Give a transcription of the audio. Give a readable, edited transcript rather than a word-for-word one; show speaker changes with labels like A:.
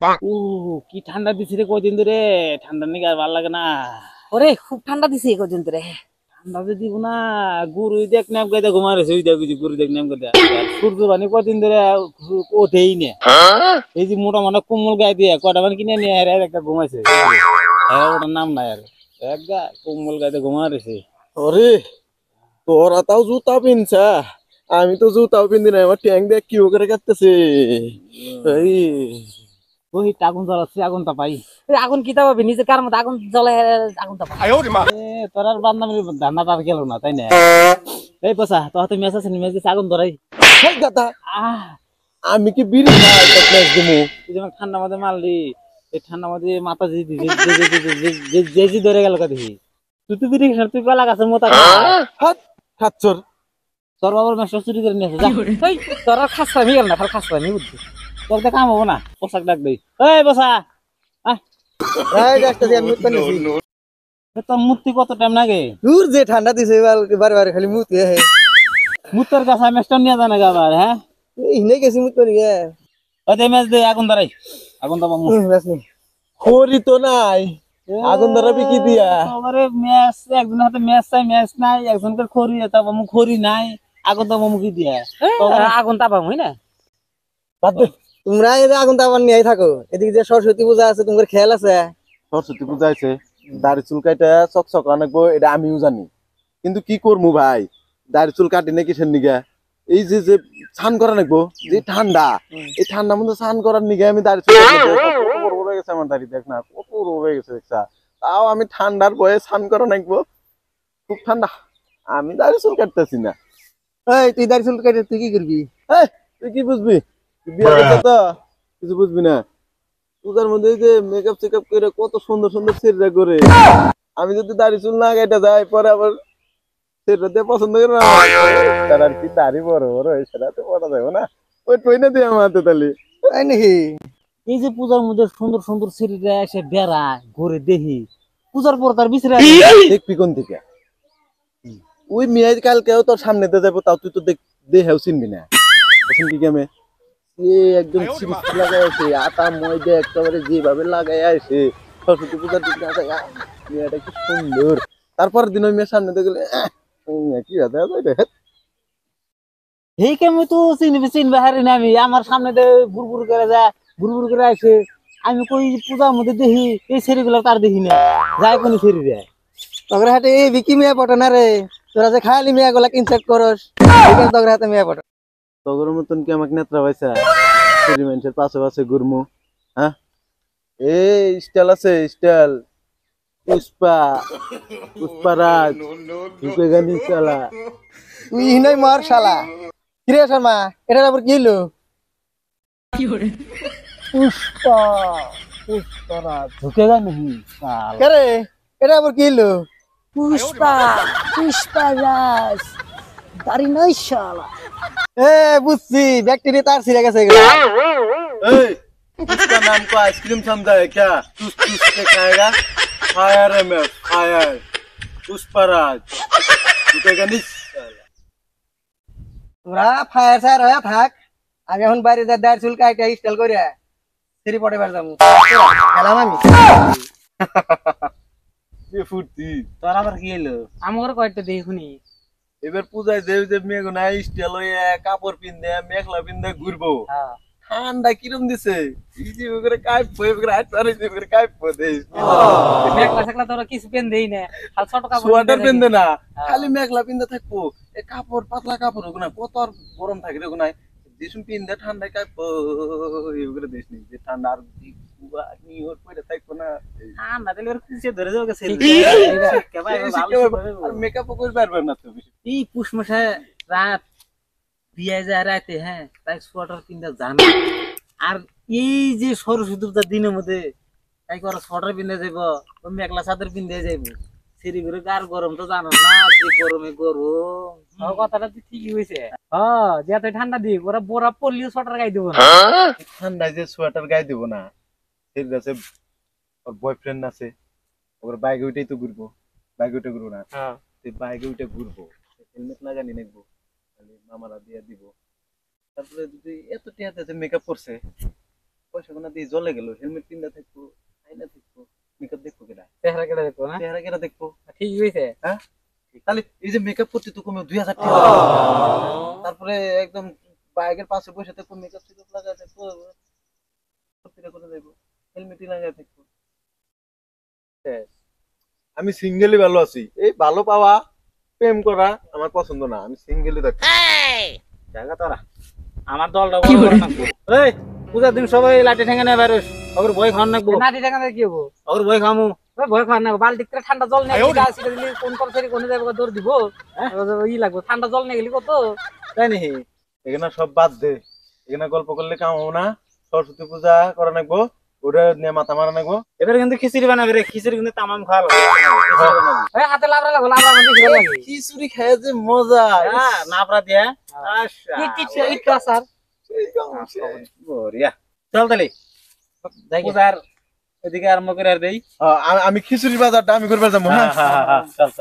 A: ও কি ঠান্ডা দিছে রে কয়দিন ধরে ঠান্ডা নাকি আর ভালো লাগে না
B: ওরে খুব ঠান্ডা দিছে কদিন ধরে।
A: ঠান্ডা যে দিব না গুরু দেখ নাম গাইতে ঘুমারেছে ওই দেখি গুরু দেখ নাম গাইতে সূর্য বানি কদিন ধরে ওঠেই না এই যে মোটা মোটা কোমল গায়ে দিয়ে কয়টা মানে কিনে নিয়ে হেরে একটা ঘুমাইছে হ্যাঁ ওটার নাম নাই আর একটা কোমল গাইতে ঘুমারেছে
C: ওরে তোরা তাও জুতা পিনছা, আমি তো জুতাও পিন্দি না। আমার ট্যাং দেখ কি করে কাটতেছে। এই
A: ওই আগুন জ্বালাচ্ছে আগুনটা পাই
B: আগুন কিতা পাবি নিজে কার মতো আগুন জ্বলে আগুনটা পাবি।
A: তোর আর বান্দামির ধান্দাটা আর গেল না তাই না এই পয়সা তো হাতে ম্যাচ আছে ম্যাচ দিচ্ছে আগুন ধরাই
C: হেই গাধা,
A: আহ
C: আমি কি বিড়ি খাই তো প্লেস দিমু?
A: তুই যেমন ঠান্ডা মধ্যে মারলি এই ঠান্ডা মধ্যে মাথা যে ধরে গেল দেখি তুই তো দিদি তুই পেলা গাছের মতো
C: হাত খাচ্ছর।
A: তোর বাবার মেশটা চুরি করে নিয়ে আসে যা
B: ওই তোর খাসরা মিগেল না, খালি খাসরা মি বুঝছি।
A: তোর তো কাম হবো না পোশাক ডাক দেই এই বসা
C: এই দেখতেছি আমি মুত পানিছি।
A: তোর মূর্তি কত টাইম লাগে
C: দূর যে ঠান্ডা দিছে বারে বারে খালি মুত হে।
A: মুতর গাছ মেশটা নিয়ে জানা আবার হ্যাঁ
C: এই হিনে গেছি মুত পানি গে।
A: ওই দে ম্যাচ দে আগুন ধরাই আগুন দাবা
C: খড়ি তো নাই, আগুন ধরাবি কি দিয়া?
A: আমারে ম্যাচ একজনের হাতে ম্যাচ চাই ম্যাচ নাই একজনকে খড়ি তারপর মুখ খড়ি নাই আগুন দাবা মুখি দিয়া
B: আগুন তাপাম হই না।
C: বাদ দে, তোমরা এই যে আগুন তাপান নিয়ে থাকো। এদিকে যে সরস্বতী পূজা আছে, তোমার খেয়াল আছে? সরস্বতী পূজা আছে, দাড়ি চুল কাটা চকচক আনবো, এটা আমিও জানি। কিন্তু কি করবো ভাই, দাড়ি চুল কাটি না কিসের নিগা? এই যে যে স্নান করা নাকবো, যে ঠান্ডা, এই ঠান্ডা মধ্যে স্নান করার নিগে আমি দাড়ি চুল বড় বড় হয়ে গেছে আমার দাড়ি, দেখ না কত বড় হয়ে গেছে দেখছা। তাও আমি ঠান্ডার বয়ে স্নান করা নাকবো, খুব ঠান্ডা, আমি দাড়ি চুল কাটতেছি না। এই তুই দাড়ি চুল কাটে তুই কি করবি? তুই কি বুঝবি? বিয়ে করতে তো কিছু বুঝবি না। পূজার মধ্যে যে মেকআপ চেকআপ করে কত সুন্দর সুন্দর ছেলেরা করে, আমি যদি দাড়ি চুল না কেটে যাই পরে আবার ছেলেদের পছন্দ করে না, তার আর কি দাড়ি বড় বড় এই সেটাতে পড়া যাবে না। ওই টই না দিয়ে আমার হাতে তালি তাই নাকি?
A: এই যে পূজার মধ্যে সুন্দর সুন্দর ছেলেরা এসে বেড়ায় ঘুরে দেখি পূজার পর তার বিচরে
C: দেখবি কোন থেকে? ওই মেয়ে কালকেও তোর সামনে দিয়ে যাবো, তাও তুই তো দেহেও চিনবি না। কি গেমে একদম সিরিজ লাগাই আছে, আটা ময়দা একেবারে যেভাবে লাগাই আছে সরস্বতী পূজার দিকে মেয়েটা কি সুন্দর। তারপর দিন ওই মেয়ের সামনে দিয়ে গেলে কি আছে
A: এই কেমন তো চিনবে হারি না আমি আমার সামনে দিয়ে বুড়বুড় করে যায় বুড়বুড় করে আসে আমি কই পূজার মধ্যে দেখি এই ছেলেগুলো তার দেখি না যায় কোন ছেড়ে দেয়
C: তগর হাতে এই বিকি মেয়ে পটে না রে, তোরা যে খালি মেয়ে গুলা ইনসেক্ট করস তগর হাতে মেয়ে পটে। তগর মতন কি আমাকে নেত্রা পাইছা মানুষের পাশে পাশে ঘুরমু? হ্যাঁ এই স্টাইল আছে স্টাইল, পুষ্পা পুষ্পারাজ ঢুকে গানি শালা, তুই হিনাই মার শালা। কিরে শর্মা, এটার আবার কি হলো?
A: পুষ্পা পুষ্পারাজ ঢুকেগা নাহি সাল
C: কে এটা আবার কি হলো?
B: পুষ্পা পুষ্পারাজ দাড়ি নাই শালা।
C: এ বুঝছি, ব্যাকটেরিয়া তার ছিঁড়ে গেছে এগুলা। এই इसका नाम को आइसक्रीम समझा है क्या? चूस चूस के खाएगा। फायर है मैं, फायर पुष्पराज ঢুকেগা নিস শালা। তোরা ফায়ার সার হয়ে থাক, আমি এখন বাইরে যা দাঁড় চুল কাইটা স্টাইল করে সেরি পড়ে বার যাবো খেলাম আমি। ফুর্তি
A: তোর আবার কি হলো
B: আমার কয়টা দেখুনি
C: এবার পূজায় যে যে মেয়ে গুনা স্টাইল হয়ে কাপড় পিন্দে মেখলা পিন্দে ঘুরবো, ঠান্ডা কিরম দিছে, ইজি করে কাইপ হয়ে করে আট পারে যে করে কাইপ পদে
B: মেঘলা থাকলে তোরা কিছু পেন দেই না, খালি ছোট কাপড়
C: সোয়েটার পিন্দে না, খালি মেখলা পিন্দে থাকবো। এই কাপড় পাতলা কাপড় গুনা কত আর গরম থাকে রে গুনা, যেসুম পিন্দে ঠান্ডায় কাইপ এই করে দেশ নেই যে ঠান্ডা আর বুয়া নিয়র পড়ে থাকবো না।
A: ঠান্ডা দিলে কুচে ধরে যাবে ছেলে
C: আর মেকআপ করে পারবে না তো।
A: এই পুষ মাসে রাত বিয়ে যায় রাতে হ্যাঁ তাই সোয়েটার পিন্দা জানা আর এই যে সরস্বতী পূজার দিনের মধ্যে তাই করে সোয়েটার পিন্দে যাইব মেঘলা চাদর পিন্দে যাইব সিঁড়ি ঘুরে গার গরম তো জানো না যে গরমে গরম
B: কথাটা তো ঠিকই হয়েছে। যেতে ঠান্ডা দিক ওরা বোরা পড়লিও সোয়েটার গাই দেবো না।
C: ঠান্ডায় যে সোয়েটার গায়ে দিব না, ঠিক আছে ওর বয়ফ্রেন্ড আছে, ওর বাইকে উঠেই তো ঘুরবো, বাইকে উঠে ঘুরবো না, বাইকে উঠে ঘুরবো, হেলমেট লাগানি নেবো, মামারা দিয়ে দিব। তারপরে যদি এত টিয়াতে মেকআপ করছে পয়সা কোনা দিয়ে জ্বলে গেল হেলমেট পিন্দা থাকবো আইনা থাকবো মেকআপ দেখবো কেডা
B: চেহারা কেটে দেখবো না
C: চেহারা কেডা দেখবো
B: ঠিক হয়েছে
C: হ্যাঁ তাহলে এই যে মেকআপ করতে তো কমে 2000 টাকা তারপরে একদম বাইকের পাশে বসে থাকবো মেকআপ টেকআপ লাগায় থাকবো প্রত্যেকটা করে দেবো হেলমেটই লাগায় থাকবো আমি সিঙ্গেলই ভালো আছি এই ভালো পাওয়া প্রেম করা আমার পছন্দ না আমি সিঙ্গেলই থাকি
A: জায়গা তোরা আমার দলটা বড় বড় নাকবো এই পূজার দিন সবাই লাঠি ঠেঙে নেয় বাইরে ওর বই খাওয়ান নাকবো
B: নাটি দেখা কি হবো
A: ওর বই খামু
B: ওই ভয় খাওয়ার না বালতি করে ঠান্ডা জল নিয়ে গেলি গাছ দিলি কোন কোন থেকে কোনে যাবে দৌড় দিব ই লাগবে ঠান্ডা জল নিয়ে গেলি কত
C: তাই নাকি এখানে সব বাদ দে এখানে গল্প করলে কাম হবো না সরস্বতী পূজা করা নাকবো ওটা নিয়ে মাথা মারা নাকবো
A: এবারে কিন্তু খিচুড়ি বানাবে রে খিচুড়ি কিন্তু তামাম খাওয়া লাগবে খিচুড়ি বানাবি
B: এই হাতে লাবড়া লাগো লাবড়া মধ্যে খেলা লাগে
C: খিচুড়ি খায় যে মজা
A: হ্যাঁ নাপড়া দিয়া আচ্ছা
B: ইট স্যার
A: বড়িয়া চল তাহলে পূজার এদিকে আরম্ভ করে আর দেই
C: আমি খিচুড়ি বাজারটা আমি করবার যাবো হ্যাঁ
A: চল চল